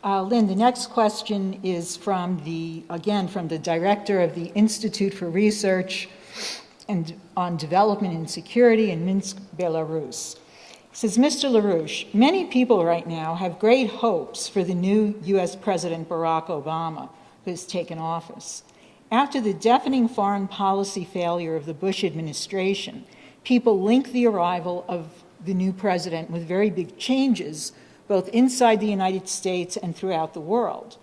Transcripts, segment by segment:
Lynn, the next question is from the director of the Institute for Research on Development and Security in Minsk, Belarus. It says, Mr. LaRouche, many people right now have great hopes for the new U.S. President Barack Obama, who has taken office. After the deafening foreign policy failure of the Bush administration, people link the arrival of the new president with very big changes, both inside the United States and throughout the world.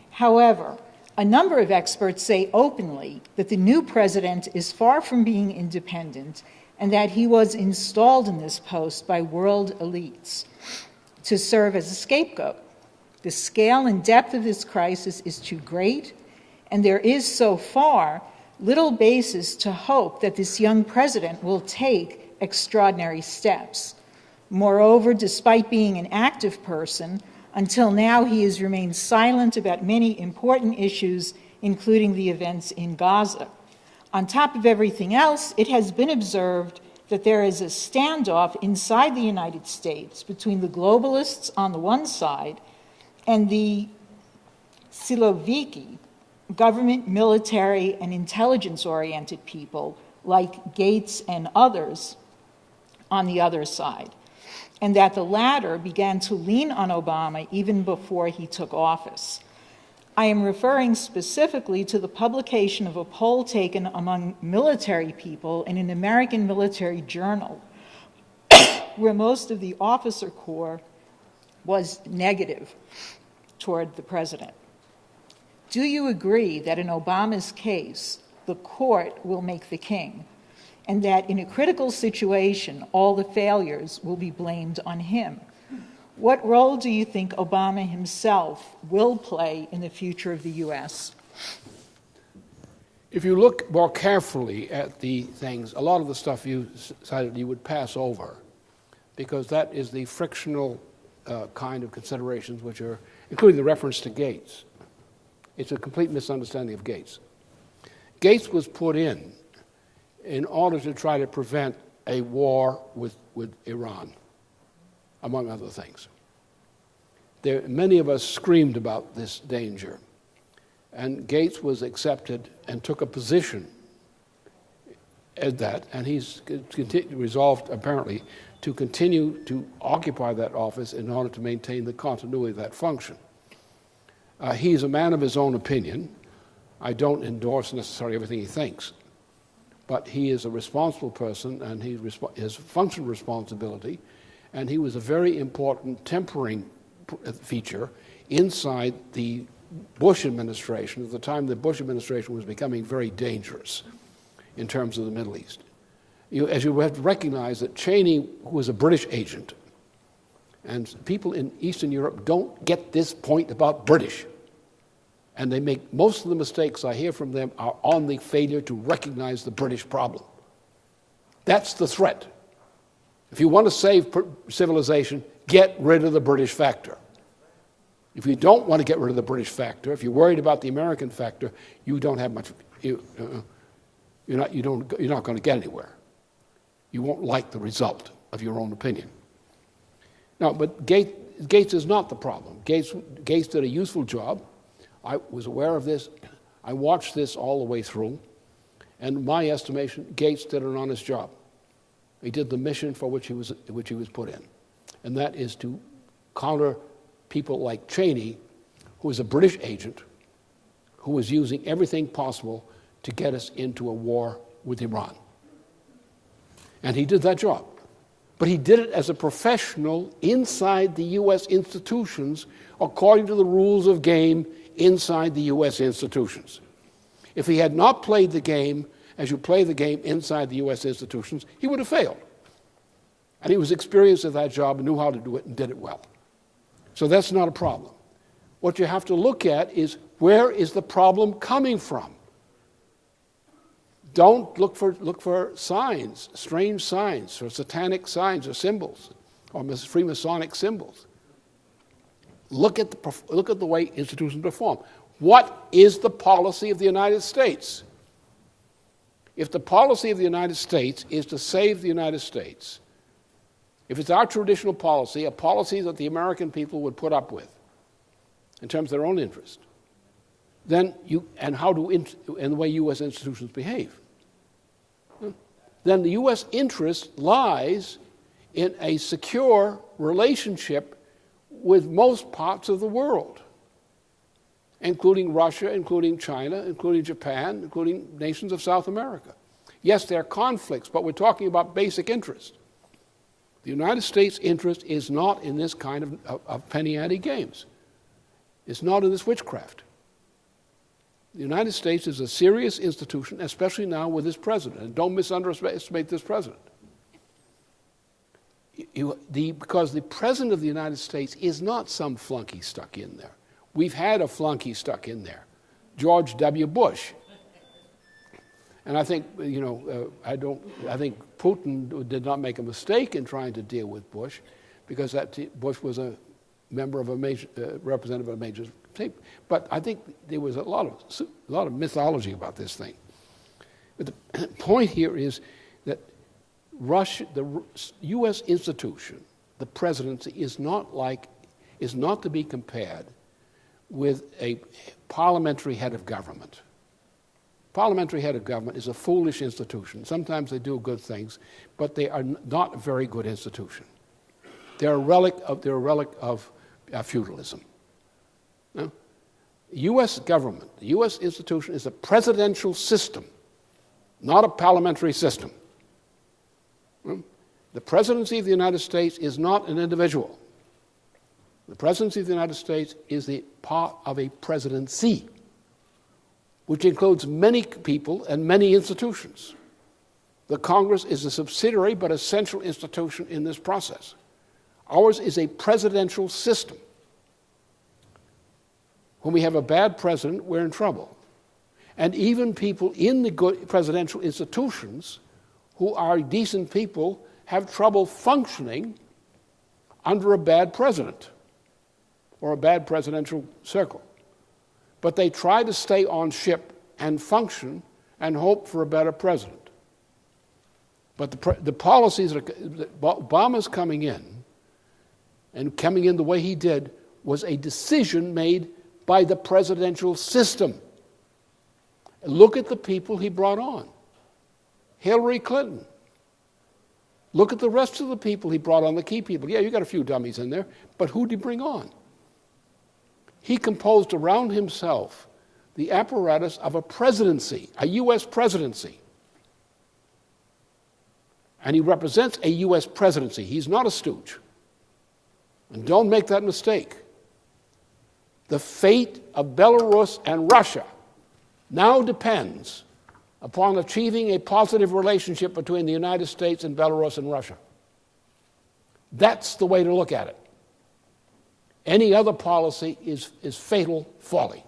However, a number of experts say openly that the new president is far from being independent and that he was installed in this post by world elites to serve as a scapegoat. The scale and depth of this crisis is too great, and there is so far little basis to hope that this young president will take extraordinary steps. Moreover, despite being an active person, until now he has remained silent about many important issues, including the events in Gaza. On top of everything else, it has been observed that there is a standoff inside the United States between the globalists on the one side and the Siloviki, government, military, and intelligence-oriented people like Gates and others on the other side, and that the latter began to lean on Obama even before he took office. I am referring specifically to the publication of a poll taken among military people in an American military journal, where most of the officer corps was negative toward the president. Do you agree that in Obama's case, the court will make the king, and that in a critical situation, all the failures will be blamed on him? What role do you think Obama himself will play in the future of the U.S.? If you look more carefully at the things, a lot of the stuff you cited you would pass over, because that is the frictional kind of considerations which are, including the reference to Gates. It's a complete misunderstanding of Gates. Gates was put in order to try to prevent a war with Iran, among other things. Many of us screamed about this danger, and Gates was accepted and took a position at that, and he's resolved, apparently, to continue to occupy that office in order to maintain the continuity of that function. He's a man of his own opinion. I don't endorse necessarily everything he thinks, but he is a responsible person, and he has functional responsibility, and he was a very important tempering feature inside the Bush administration at the time the Bush administration was becoming very dangerous in terms of the Middle East. As you have to recognize that Cheney, who was a British agent, and people in Eastern Europe don't get this point about British, and they make most of the mistakes I hear from them are on the failure to recognize the British problem. That's the threat. If you want to save civilization, get rid of the British factor. If you don't want to get rid of the British factor, if you're worried about the American factor, you don't have much. You're not going to get anywhere. You won't like the result of your own opinion. Now, but Gates is not the problem. Gates did a useful job. I was aware of this. I watched this all the way through, and in my estimation, Gates did an honest job. He did the mission for which he was put in, and that is to counter people like Cheney, who was a British agent, who was using everything possible to get us into a war with Iran. And he did that job. But he did it as a professional inside the U.S. institutions according to the rules of game inside the U.S. institutions. If he had not played the game as you play the game inside the U.S. institutions, he would have failed. And he was experienced at that job and knew how to do it and did it well. So that's not a problem. What you have to look at is, where is the problem coming from? Don't look for signs, strange signs, or satanic signs or symbols, or Freemasonic symbols. Look at the way institutions perform. What is the policy of the United States? If the policy of the United States is to save the United States, if it's our traditional policy, a policy that the American people would put up with, in terms of their own interest, then and the way U.S. institutions behave, then the U.S. interest lies in a secure relationship with most parts of the world, including Russia, including China, including Japan, including nations of South America. Yes, there are conflicts, but we're talking about basic interest. The United States' interest is not in this kind of penny-ante games. It's not in this witchcraft. The United States is a serious institution, especially now with this president. And don't misunderestimate this president. Because the president of the United States is not some flunky stuck in there. We've had a flunky stuck in there, George W. Bush. And I think, I think Putin did not make a mistake in trying to deal with Bush, because Bush was a member of a major, representative of a major state. But I think there was a lot of mythology about this thing. But the point here is that Russia, the U.S. institution, the presidency, is not to be compared with a parliamentary head of government. Parliamentary head of government is a foolish institution. Sometimes they do good things, but they are not a very good institution. They're a relic of feudalism. No? U.S. government, the U.S. institution, is a presidential system, not a parliamentary system. The presidency of the United States is not an individual. The presidency of the United States is the part of a presidency, which includes many people and many institutions. The Congress is a subsidiary but essential institution in this process. Ours is a presidential system. When we have a bad president, we're in trouble. And even people in the good presidential institutions who are decent people have trouble functioning under a bad president or a bad presidential circle. But they try to stay on ship and function and hope for a better president. But the policies that Obama's coming in, and coming in the way he did, was a decision made by the presidential system. Look at the people he brought on. Hillary Clinton. Look at the rest of the people he brought on, the key people. Yeah, you got a few dummies in there, but who did he bring on? He composed around himself the apparatus of a presidency, a U.S. presidency. And he represents a U.S. presidency. He's not a stooge. And don't make that mistake. The fate of Belarus and Russia now depends upon achieving a positive relationship between the United States and Belarus and Russia. That's the way to look at it. Any other policy is fatal folly.